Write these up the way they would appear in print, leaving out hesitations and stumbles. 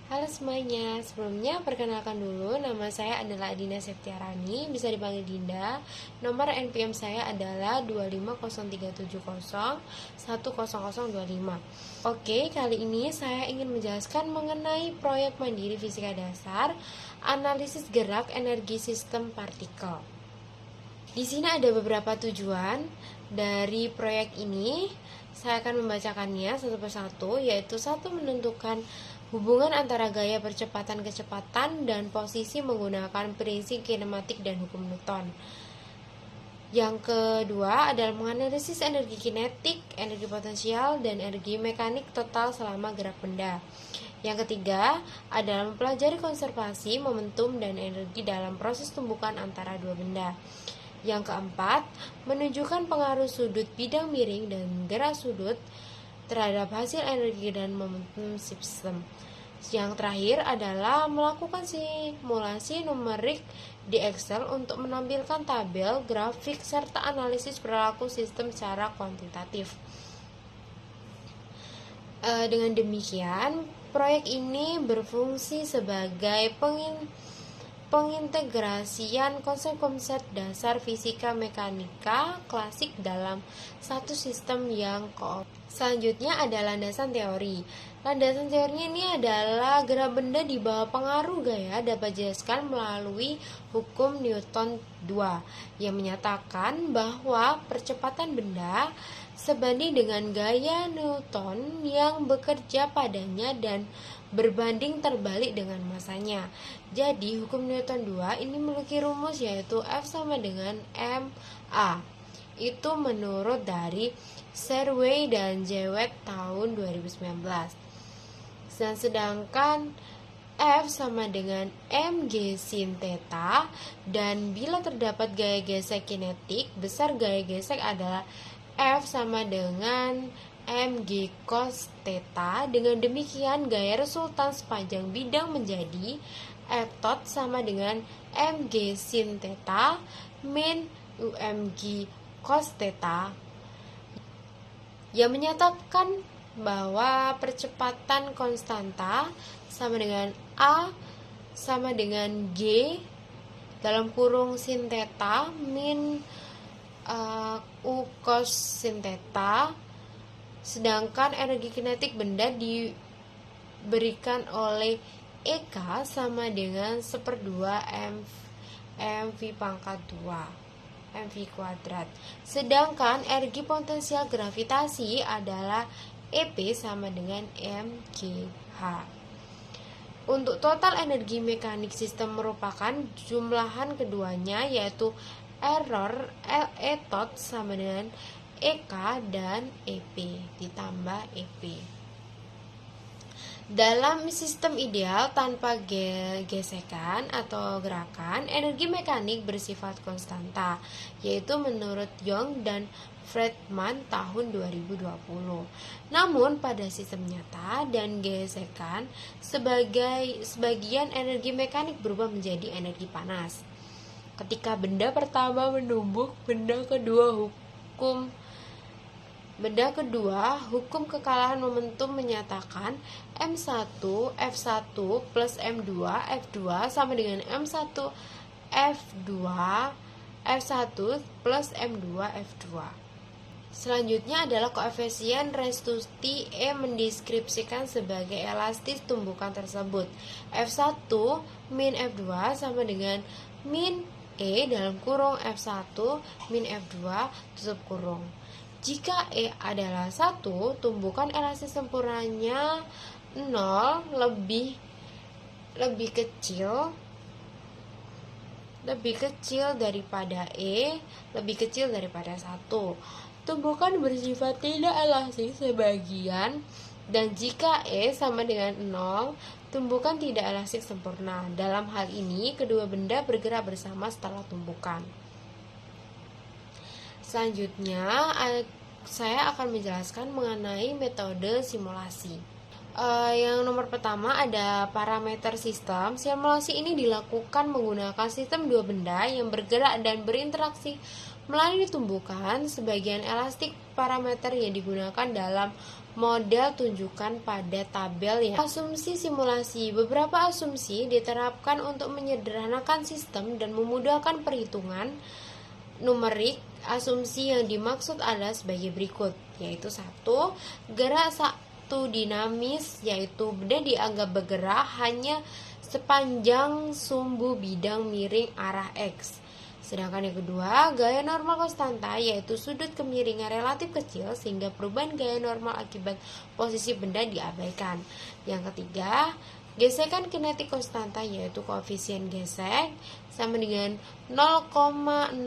Halo semuanya, sebelumnya perkenalkan dulu, nama saya adalah Adina Septiarani, bisa dipanggil Dinda. Nomor NPM saya adalah 25030100025. Oke, kali ini saya ingin menjelaskan mengenai proyek mandiri fisika dasar, analisis gerak energi sistem partikel. Di sini ada beberapa tujuan dari proyek ini. Saya akan membacakannya satu persatu, yaitu satu, menentukan hubungan antara gaya percepatan kecepatan dan posisi menggunakan prinsip kinematik dan hukum Newton. Yang kedua adalah menganalisis energi kinetik, energi potensial, dan energi mekanik total selama gerak benda. Yang ketiga adalah mempelajari konservasi, momentum, dan energi dalam proses tumbukan antara dua benda. Yang keempat, menunjukkan pengaruh sudut bidang miring dan gerak sudut terhadap hasil energi dan momentum sistem. Yang terakhir adalah melakukan simulasi numerik di Excel untuk menampilkan tabel, grafik, serta analisis perilaku sistem secara kuantitatif. Dengan demikian, proyek ini berfungsi sebagai pengintegrasian konsep-konsep dasar fisika mekanika klasik dalam satu sistem yang koop. Selanjutnya ada landasan teori. Landasan teorinya ini adalah gerak benda di bawah pengaruh gaya dapat dijelaskan melalui hukum Newton 2 yang menyatakan bahwa percepatan benda sebanding dengan gaya Newton yang bekerja padanya dan berbanding terbalik dengan masanya. Jadi, hukum Newton 2 ini memiliki rumus yaitu F sama dengan ma. Itu menurut dari Serway dan Jewett tahun 2019. Sedangkan F sama dengan mg sin theta, dan bila terdapat gaya gesek kinetik, besar gaya gesek adalah F sama dengan mg cos theta. Dengan demikian, gaya resultan sepanjang bidang menjadi F tot sama dengan mg sin theta min umg cos theta, yang menyatakan bahwa percepatan konstanta sama dengan A sama dengan G dalam kurung sin theta min U cos sin theta, sedangkan energi kinetik benda diberikan oleh EK sama dengan 1/2 mv pangkat 2 mv kuadrat. Sedangkan energi potensial gravitasi adalah EP sama dengan mgh. Untuk total energi mekanik sistem merupakan jumlahan keduanya, yaitu error E tot sama dengan EK dan EP ditambah EP. Dalam sistem ideal tanpa gesekan atau gerakan, energi mekanik bersifat konstanta, yaitu menurut Young dan Friedman tahun 2020. Namun pada sistem nyata dan gesekan, sebagian energi mekanik berubah menjadi energi panas. Ketika benda pertama menumbuk, benda kedua, hukum kekalahan momentum menyatakan M1 F1 plus M2 F2 sama dengan M1 F2 F1 plus M2 F2. Selanjutnya adalah koefisien restitusi E mendeskripsikan sebagai elastis tumbukan tersebut. F1 min F2 sama dengan min E dalam kurung F1 min F2 tutup kurung. Jika E adalah 1, tumbukan elastis sempurnanya 0 lebih kecil daripada E, lebih kecil daripada 1. Tumbukan bersifat tidak elastis sebagian, dan jika E sama dengan 0, tumbukan tidak elastis sempurna. Dalam hal ini, kedua benda bergerak bersama setelah tumbukan. Selanjutnya, saya akan menjelaskan mengenai metode simulasi. Yang nomor pertama ada parameter sistem. Simulasi ini dilakukan menggunakan sistem dua benda yang bergerak dan berinteraksi melalui tumbukan. Sebagian elastik parameter yang digunakan dalam model tunjukkan pada tabel ya. Asumsi simulasi. Beberapa asumsi diterapkan untuk menyederhanakan sistem dan memudahkan perhitungan numerik. Asumsi yang dimaksud adalah sebagai berikut, yaitu 1. Gerak satu dinamis, yaitu benda dianggap bergerak hanya sepanjang sumbu bidang miring arah X. Sedangkan yang kedua, gaya normal konstanta, yaitu sudut kemiringan relatif kecil sehingga perubahan gaya normal akibat posisi benda diabaikan. Yang ketiga, gesekan kinetik konstanta, yaitu koefisien gesek sama dengan 0,075,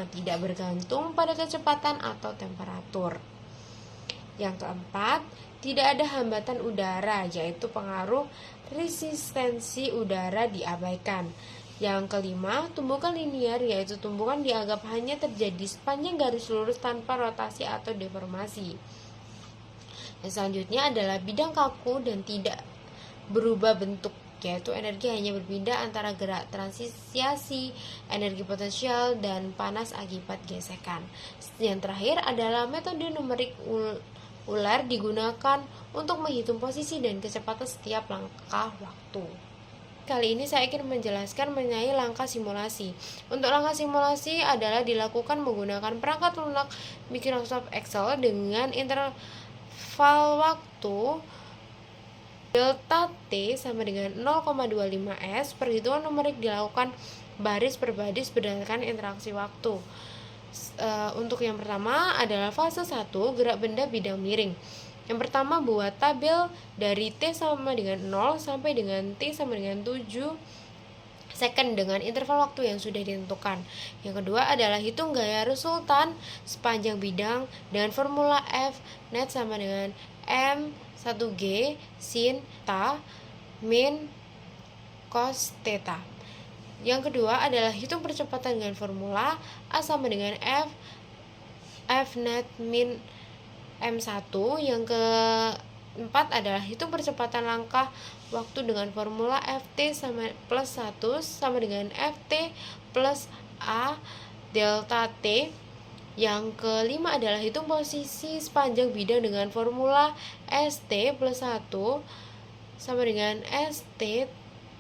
tidak bergantung pada kecepatan atau temperatur. Yang keempat, tidak ada hambatan udara, yaitu pengaruh resistensi udara diabaikan. Yang kelima, tumbukan linear, yaitu tumbukan dianggap hanya terjadi sepanjang garis lurus tanpa rotasi atau deformasi. Yang selanjutnya adalah bidang kaku dan tidak berubah bentuk, yaitu energi hanya berpindah antara gerak transisiasi, energi potensial, dan panas akibat gesekan. Yang terakhir adalah metode numerik ular digunakan untuk menghitung posisi dan kecepatan setiap langkah waktu. Kali ini saya ingin menjelaskan mengenai langkah simulasi. Untuk langkah simulasi adalah dilakukan menggunakan perangkat lunak Microsoft Excel dengan interval waktu delta T sama dengan 0,25 S. Perhitungan numerik dilakukan baris per baris berdasarkan interaksi waktu. Untuk yang pertama adalah fase 1, gerak benda bidang miring. Yang pertama, buat tabel dari T sama dengan 0 sampai dengan T sama dengan 7 second dengan interval waktu yang sudah ditentukan. Yang kedua adalah hitung gaya resultan sepanjang bidang dengan formula F net sama dengan M1G sin theta min cos theta. Yang kedua adalah hitung percepatan dengan formula A sama dengan F net min M1. Yang keempat adalah hitung percepatan langkah waktu dengan formula Ft sama plus 1 sama dengan Ft plus A delta T. Yang kelima adalah hitung posisi sepanjang bidang dengan formula St plus 1 sama dengan St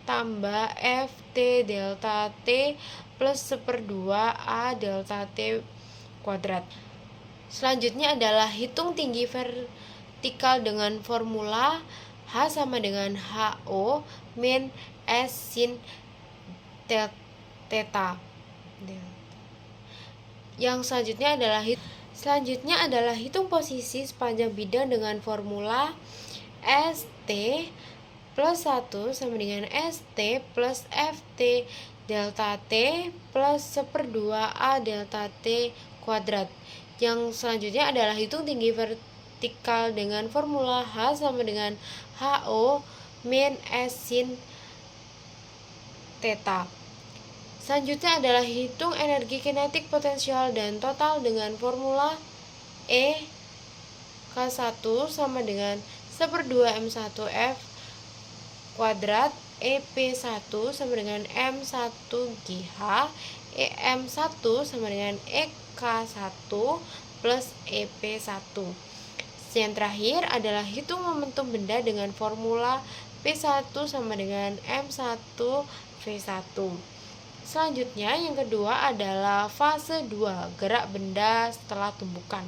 tambah Ft delta T plus 1/2 A delta T kuadrat. Selanjutnya adalah hitung tinggi vertikal dengan formula H sama dengan HO min S sin theta. Yang selanjutnya adalah hitung posisi sepanjang bidang dengan formula ST plus 1 sama dengan ST plus FT delta T plus 1/2 A delta T kuadrat. Yang selanjutnya adalah hitung tinggi vertikal dengan formula H sama dengan HO min S sin theta. Selanjutnya adalah hitung energi kinetik potensial dan total dengan formula E K1 sama dengan 1/2 M1F kuadrat EP1 sama dengan M1GH EM1 sama dengan EK1 plus EP1. Yang terakhir adalah hitung momentum benda dengan formula P1 sama dengan M1V1. Selanjutnya yang kedua adalah fase 2, gerak benda setelah tumbukan.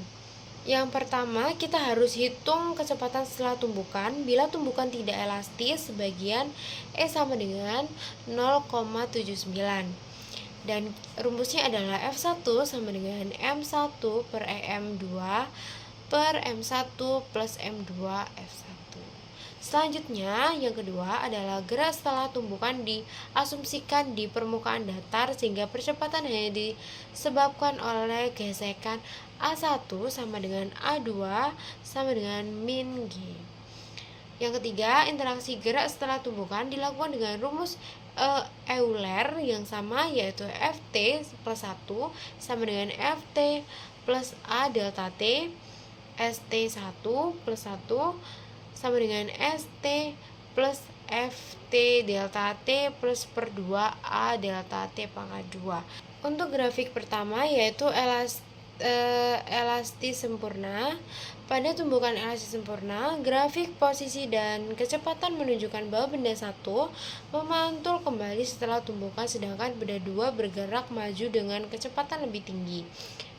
Yang pertama, kita harus hitung kecepatan setelah tumbukan. Bila tumbukan tidak elastis, sebagian E sama dengan 0,79. Dan rumusnya adalah F1 sama dengan M1 per EM2 per M1 plus M2 F1. Selanjutnya, yang kedua adalah gerak setelah tumbukan diasumsikan di permukaan datar sehingga percepatan hanya disebabkan oleh gesekan A1 sama dengan A2 sama dengan min G. Yang ketiga, interaksi gerak setelah tumbukan dilakukan dengan rumus Euler yang sama, yaitu Ft plus 1 sama dengan Ft plus A delta T St1 plus 1 sama dengan ST plus FT delta T plus per 2 A delta T pangkat 2. Untuk grafik pertama yaitu elastis sempurna. Pada tumbukan elastis sempurna, grafik posisi dan kecepatan menunjukkan bahwa benda satu memantul kembali setelah tumbukan, sedangkan benda dua bergerak maju dengan kecepatan lebih tinggi.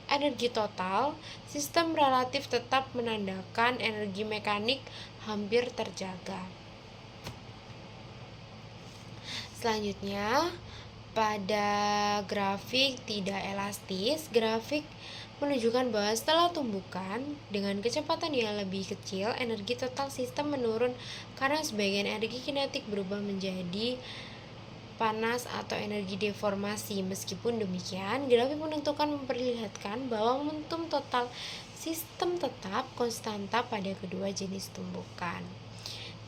Energi total, sistem relatif tetap menandakan energi mekanik hampir terjaga. Selanjutnya, pada grafik tidak elastis, grafik menunjukkan bahwa setelah tumbukan dengan kecepatan yang lebih kecil, energi total sistem menurun karena sebagian energi kinetik berubah menjadi panas atau energi deformasi. Meskipun demikian, grafik menentukan memperlihatkan bahwa momentum total sistem tetap konstanta pada kedua jenis tumbukan.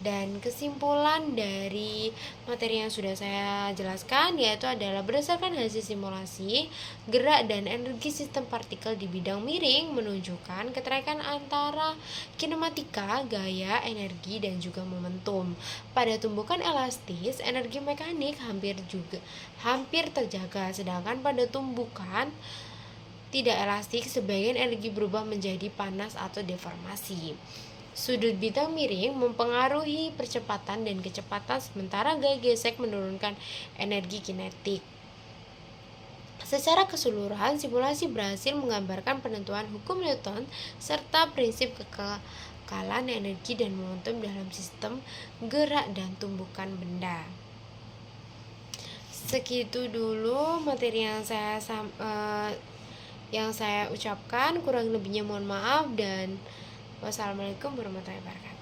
Dan kesimpulan dari materi yang sudah saya jelaskan yaitu adalah berdasarkan hasil simulasi, gerak dan energi sistem partikel di bidang miring menunjukkan keterkaitan antara kinematika, gaya, energi, dan juga momentum. Pada tumbukan elastis, energi mekanik hampir terjaga, sedangkan pada tumbukan tidak elastik, sebagian energi berubah menjadi panas atau deformasi. Sudut bidang miring mempengaruhi percepatan dan kecepatan, sementara gaya gesek menurunkan energi kinetik. Secara keseluruhan, simulasi berhasil menggambarkan penentuan hukum Newton serta prinsip kekekalan energi dan momentum dalam sistem gerak dan tumbukan benda. Segitu dulu materi yang saya ucapkan, kurang lebihnya mohon maaf, dan wassalamualaikum warahmatullahi wabarakatuh.